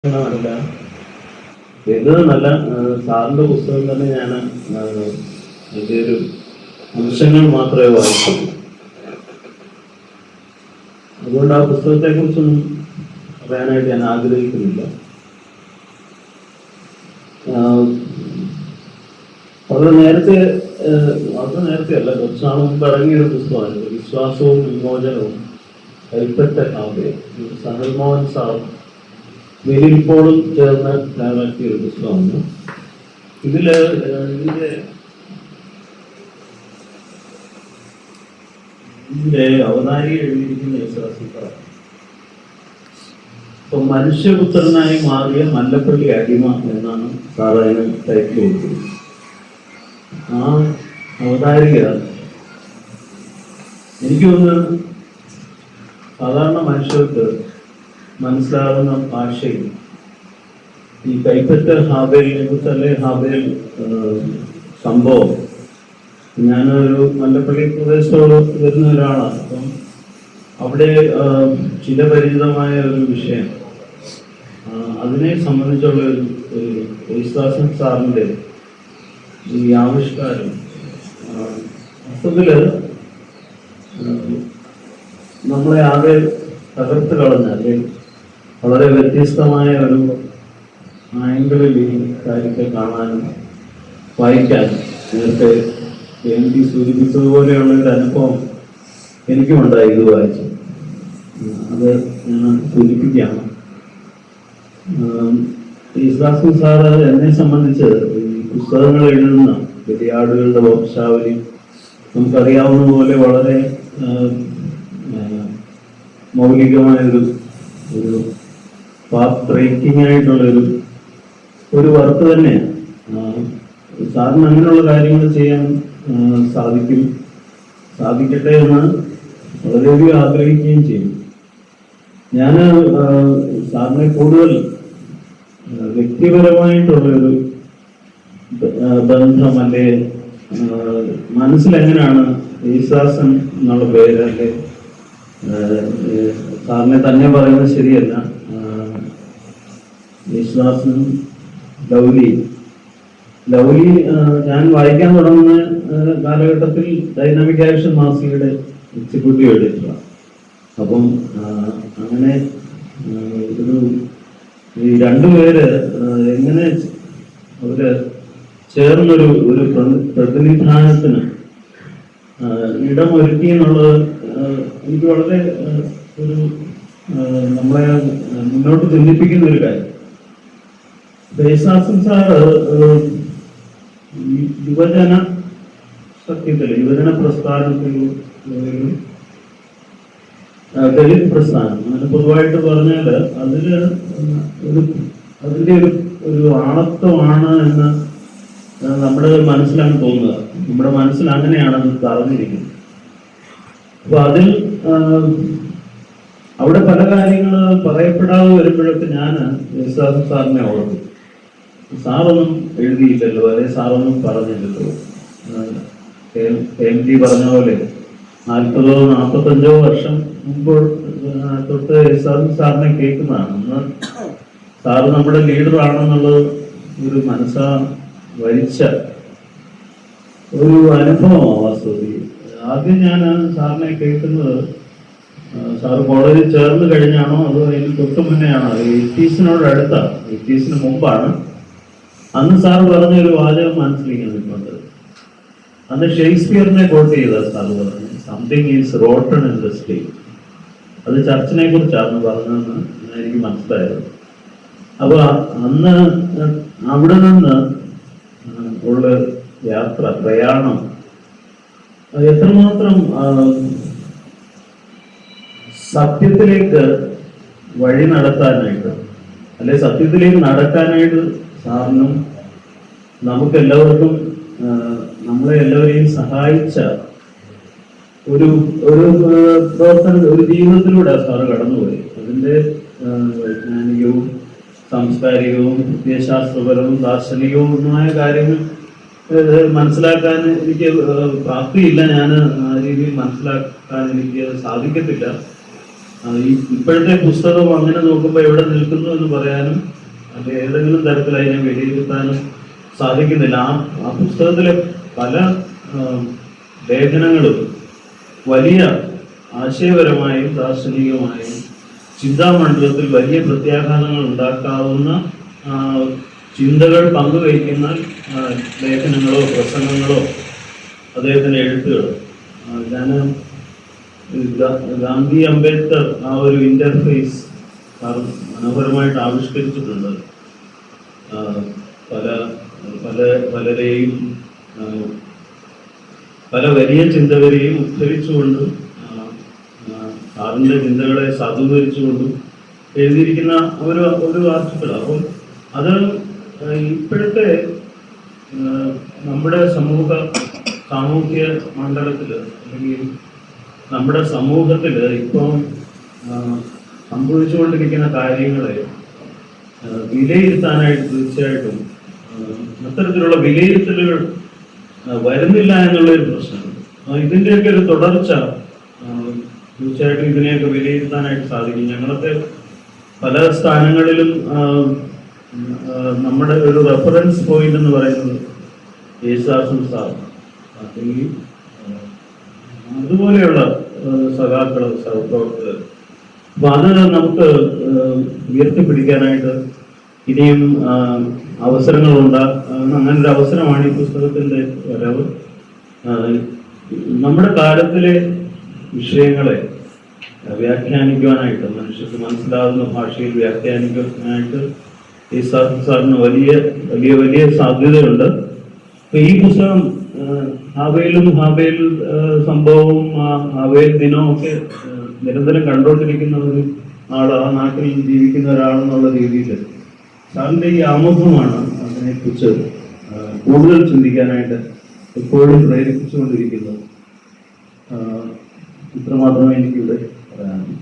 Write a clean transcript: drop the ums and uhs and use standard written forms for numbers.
അല്ല ഇത് നല്ല സാറിന്റെ പുസ്തകം തന്നെ ഞാൻ അതിൻ്റെ ഒരു അംശങ്ങൾ മാത്രമേ വായിച്ചുള്ളൂ. അതുകൊണ്ട് ആ പുസ്തകത്തെ കുറിച്ചൊന്നും പറയാനായിട്ട് ഞാൻ ആഗ്രഹിക്കുന്നില്ല. വളരെ നേരത്തെ അല്ല, കുറച്ച് നാൾ മുമ്പ് ഇറങ്ങിയൊരു പുസ്തകമാണ് വിശ്വാസവും വിമോചനവും കൈപ്പറ്റ കാവ്യം. സനൽ മോഹൻ സാർ വെലിപ്പോളും ചേർന്ന് തയ്യാറാക്കിയ ഒരു പുസ്തകമാണ്. ഇതിന്റെ അവതാരി എഴുതിയിരിക്കുന്ന വിശ്വാസിക്കാർ ഇപ്പൊ മനുഷ്യപുത്രനായി മാറിയ മല്ലപ്പള്ളി അടിമ എന്നാണ് സാർ അതിന് ടൈറ്റിൽ കൊടുക്കുന്നത്. ആ അവതാരിക എനിക്ക് തോന്നുന്നു സാധാരണ മനുഷ്യർക്ക് മനസ്സിലാകുന്ന ഭാഷയിൽ ഈ കൈപ്പറ്റ ഹാബേലിനെ കുറിച്ച് അല്ലെ ഹാബേൽ സംഭവം, ഞാനൊരു മല്ലപ്പള്ളി പ്രദേശത്തോട് വരുന്ന ഒരാളാണ്. അപ്പം അവിടെ ചിരപരിചിതമായ ഒരു വിഷയം, അതിനെ സംബന്ധിച്ചുള്ള ഒരു യേശുദാസൻ സാറിൻ്റെ ഈ ആവിഷ്കാരം അസത്തില് നമ്മളെ ആകെ തകർത്ത് കളഞ്ഞ അല്ലെങ്കിൽ വളരെ വ്യത്യസ്തമായ ഒരു ആംഗിളിൽ ഈ കാര്യത്തെ കാണാനും വായിക്കാനും നേരത്തെ എനിക്ക് സൂചിപ്പിച്ചതുപോലെയുള്ള ഒരു അനുഭവം എനിക്കുമുണ്ടായി ഇത് വായിച്ചു. അത് ഞാൻ സൂചിപ്പിക്കുകയാണ്. യേശുദാസൻ സാറ് എന്നെ സംബന്ധിച്ച് ഈ പുസ്തകങ്ങൾ എഴുതുന്ന ഗതിയാടുകളുടെ വംശാവലി നമുക്കറിയാവുന്ന പോലെ വളരെ മൗലികമായൊരു പാത്ത് ബ്രേക്കിംഗ് ആയിട്ടുള്ള ഒരു വർക്ക് തന്നെയാണ്. സാറിന് അങ്ങനെയുള്ള കാര്യങ്ങൾ ചെയ്യാൻ സാധിക്കട്ടെ എന്ന് വളരെയധികം ആഗ്രഹിക്കുകയും ചെയ്യും. ഞാൻ സാറിനെ കൂടുതൽ വ്യക്തിപരമായിട്ടുള്ളൊരു ബന്ധം അല്ലെ മനസ്സിലെങ്ങനെയാണ് യേശുദാസൻ എന്നുള്ള പേര് അല്ലെ സാറിനെ തന്നെ പറയുന്നത് ശരിയല്ല, യേശുദാസനും ലൗലി ഞാൻ വായിക്കാൻ തുടങ്ങുന്ന കാലഘട്ടത്തിൽ ഡൈനാമിക് ആക്ഷൻ മാസികയുടെ എക്സിക്യൂട്ടീവ് എഡിറ്ററാണ്. അപ്പം അങ്ങനെ ഈ രണ്ടുപേര് എങ്ങനെ അവര് ചേർന്നൊരു പ്രതിനിധാനത്തിന് ഇടമൊരുക്കി എന്നുള്ളത് എനിക്ക് വളരെ നമ്മളെ മുന്നോട്ട് ചിന്തിപ്പിക്കുന്ന ഒരു കാര്യം. യേശുദാസൻ സാറ് യുവജന പ്രസ്ഥാനത്തിൽ ദലിത് പ്രസ്ഥാനം അങ്ങനെ പൊതുവായിട്ട് പറഞ്ഞാൽ അതിന്റെ ഒരു ആണത്വമാണ് എന്ന് നമ്മുടെ മനസ്സിലാണ് തോന്നുക. നമ്മുടെ മനസ്സിൽ അങ്ങനെയാണ് അത് തറഞ്ഞിരിക്കുന്നത്. അപ്പൊ അതിൽ അവിടെ പല കാര്യങ്ങൾ പറയപ്പെടാതെ വരുമ്പോഴൊക്കെ ഞാൻ യേശുദാസൻ സാറിനെ ഓർത്തു. സാറൊന്നും എഴുതിയില്ലല്ലോ, അല്ലെ സാറൊന്നും പറഞ്ഞില്ലല്ലോ. KMT പറഞ്ഞ പോലെ 40-45 വർഷം മുമ്പ് തൊട്ട് യേശുദാസൻ സാറിനെ കേൾക്കുന്നതാണ്. അന്ന് സാറ് നമ്മുടെ ലീഡർ ആണെന്നുള്ളത് ഒരു മനസ്സാ വരിച്ച ഒരു അനുഭവമാണ് വാസ്തവത്തിൽ. ആദ്യം ഞാൻ സാറിനെ കേൾക്കുന്നത് സാറ് കോളേജിൽ ചേർന്ന് കഴിഞ്ഞാണോ അതോ അതിന് തൊട്ട് മുന്നെയാണോ, 80s അടുത്താണ്, 80s മുമ്പാണ്. അന്ന് സാർ പറഞ്ഞൊരു വാചകം മനസ്സിലേക്ക് നിൽക്കുന്നത്, അന്ന് ഷേക്സ്പിയറിനെ കോട്ട് ചെയ്ത സാർ പറഞ്ഞു, something is rotten in the state. അത് ചർച്ചിനെ കുറിച്ചാണ് പറഞ്ഞതെന്ന് എനിക്ക് മനസ്സിലായത്. അപ്പൊ അന്ന് അവിടെ നിന്ന് ഉള്ള പ്രയാണം എത്രമാത്രം സത്യത്തിലേക്ക് വഴി നടത്താനായിട്ട് അല്ലെ സത്യത്തിലേക്ക് നടക്കാനായിട്ട് സാറിനും നമുക്കെല്ലാവർക്കും നമ്മളെ എല്ലാവരെയും സഹായിച്ച ഒരു പ്രവർത്തന ഒരു ജീവിതത്തിലൂടെ സാറ് കടന്നുപോയി. അതിൻ്റെ വൈജ്ഞാനികവും സാംസ്കാരികവും വിദ്യാശാസ്ത്രപരവും ദാർശനികവുമായ കാര്യങ്ങൾ മനസ്സിലാക്കാൻ എനിക്ക് പ്രാപ്തിയില്ല. ഞാൻ ആ രീതിയിൽ മനസ്സിലാക്കാൻ എനിക്ക് സാധിക്കത്തില്ല. ഇപ്പോഴത്തെ പുസ്തകം അങ്ങനെ നോക്കുമ്പോൾ എവിടെ നിൽക്കുന്നു എന്ന് പറയാനും അത് ഏതെങ്കിലും തരത്തിൽ അതിനെ വിലയിരുത്താനും സാധിക്കുന്നില്ല. ആ പുസ്തകത്തിലെ പല ലേഖനങ്ങളും വലിയ ആശയപരമായും ദാർശനികമായും ചിന്താമണ്ഡലത്തിൽ വലിയ പ്രത്യാഘാതങ്ങൾ ഉണ്ടാക്കാവുന്ന ചിന്തകൾ പങ്കുവയ്ക്കുന്ന ലേഖനങ്ങളോ പ്രസംഗങ്ങളോ അദ്ദേഹത്തിൻ്റെ എഴുത്തുകളോ. ഞാൻ ഗാന്ധി അംബേദ്കർ ആ ഒരു ഇന്റർഫേസ് മനോഹരമായിട്ട് ആവിഷ്കരിച്ചിട്ടുണ്ട്. പലരെയും പല വലിയ ചിന്തകരെയും ഉദ്ധരിച്ചുകൊണ്ടും സാറിൻ്റെ ചിന്തകളെ സാധൂകരിച്ചുകൊണ്ടും എഴുതിയിരിക്കുന്ന ഒരു ആർട്ടിക്കിളാണ്. അപ്പം അത് ഇപ്പോഴത്തെ നമ്മുടെ സാമൂഹ്യ മണ്ഡലത്തിൽ അല്ലെങ്കിൽ നമ്മുടെ സമൂഹത്തിൽ ഇപ്പം സംഭവിച്ചുകൊണ്ടിരിക്കുന്ന കാര്യങ്ങളെ വിലയിരുത്താനായിട്ട് തീർച്ചയായിട്ടും അത്തരത്തിലുള്ള വിലയിരുത്തലുകൾ വരുന്നില്ല എന്നുള്ളൊരു പ്രശ്നമുണ്ട്. ഇതിൻ്റെയൊക്കെ ഒരു തുടർച്ച തീർച്ചയായിട്ടും ഇതിനെയൊക്കെ വിലയിരുത്താനായിട്ട് സാധിക്കും. ഞങ്ങളൊക്കെ പല സ്ഥാനങ്ങളിലും നമ്മുടെ ഒരു റെഫറൻസ് പോയിന്റ് എന്ന് പറയുന്നത് യേശുദാസും സാർ, അല്ലെങ്കിൽ അതുപോലെയുള്ള സഖാക്കള്, സഹപ്രവർത്തകർ. അപ്പൊ അത് നമുക്ക് ഉയർത്തിപ്പിടിക്കാനായിട്ട് ഇനിയും അവസരങ്ങളുണ്ട്. അങ്ങനെ ഒരു അവസരമാണ് ഈ പുസ്തകത്തിന്റെ വരവ്. നമ്മുടെ കാലത്തിലെ വിഷയങ്ങളെ വ്യാഖ്യാനിക്കുവാനായിട്ട്, മനുഷ്യർക്ക് മനസ്സിലാകുന്ന ഭാഷയിൽ വ്യാഖ്യാനിക്കാനായിട്ട് ഈ സാറിന് വലിയ വലിയ വലിയ സാധ്യതയുണ്ട്. അപ്പൊ ഈ പുസ്തകം ഹാവേലും ഹാവേൽ സംഭവവും ഹാവേൽ ദിനവും ഒക്കെ നിരന്തരം കണ്ടുകൊണ്ടിരിക്കുന്ന ഒരു ആ നാട്ടിൽ ജീവിക്കുന്ന ഒരാളെന്നുള്ള രീതിയിൽ സാറിൻ്റെ ഈ ആമുഖമാണ് അതിനെക്കുറിച്ച് കൂടുതൽ ചിന്തിക്കാനായിട്ട് എപ്പോഴും പ്രേരിപ്പിച്ചുകൊണ്ടിരിക്കുന്നത്. ഇത്രമാത്രമേ എനിക്കിവിടെ പറയാനുള്ളൂ.